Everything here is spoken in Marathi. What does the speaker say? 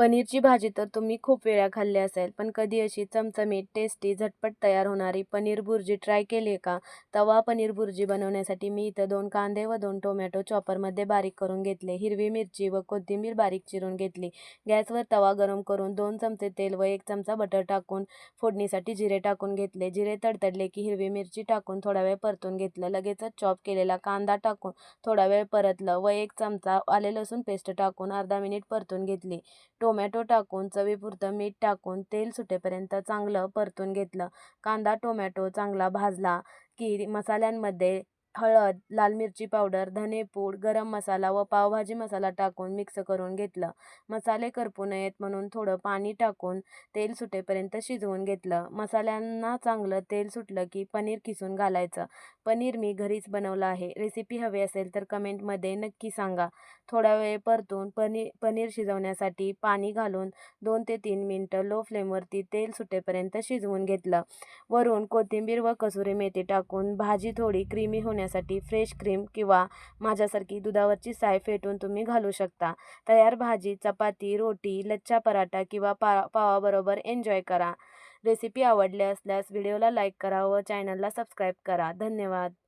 पनीरची भाजी तर तुम्ही खूप वेळा खाल्ली असेल, पण कधी अशी चमचमीत, टेस्टी, झटपट तयार होणारी पनीर भुर्जी ट्राय केली आहे का? तवा पनीर भुर्जी बनवण्यासाठी मी इथं 2 कांदे व 2 टोमॅटो चॉपरमध्ये बारीक करून घेतले. हिरवी मिरची व कोथिंबीर बारीक चिरून घेतली. गॅसवर तवा गरम करून 2 चमचे तेल व 1 चमचा बटर टाकून फोडणीसाठी जिरे टाकून घेतले. जिरे तडतडले की हिरवी मिरची टाकून थोडा वेळ परतून घेतलं. लगेचच चॉप केलेला कांदा टाकून थोडा वेळ परतलं व 1 चमचा आले लसूण पेस्ट टाकून अर्धा मिनिट परतून घेतली. टोमॅटो टाकून चवीपुरतं मीठ टाकून तेल सुटेपर्यंत चांगलं परतून घेतलं. कांदा टोमॅटो चांगला भाजला की मसाल्यांमध्ये हळद, लाल मिरची पावडर, धनेपूड, गरम मसाला व पावभाजी मसाला टाकून मिक्स करून घेतलं. मसाले करपू नयेत म्हणून थोडं पाणी टाकून तेल सुटेपर्यंत शिजवून घेतलं. मसाल्यांना चांगलं तेल सुटलं की पनीर किसून घालायचं. पनीर मी घरीच बनवलं आहे. रेसिपी हवी असेल तर कमेंटमध्ये नक्की सांगा. थोडा वेळ परतून पनीर शिजवण्यासाठी पाणी घालून 2 ते 3 मिनिटं लो फ्लेमवरती तेल सुटेपर्यंत शिजवून घेतलं. वरून कोथिंबीर व कसुरी मेथी टाकून भाजी थोडी क्रीमी होण्यासाठी फ्रेश क्रीम किंवा माझ्यासारखी दुधावरची साय फेटून तुम्ही घालू शकता. तयार भाजी चपाती, रोटी, लच्छा पराठा किंवा पावाबरोबर एन्जॉय करा. रेसिपी आवडली असल्यास व्हिडिओला लाईक करा व चॅनलला सबस्क्राईब करा. धन्यवाद.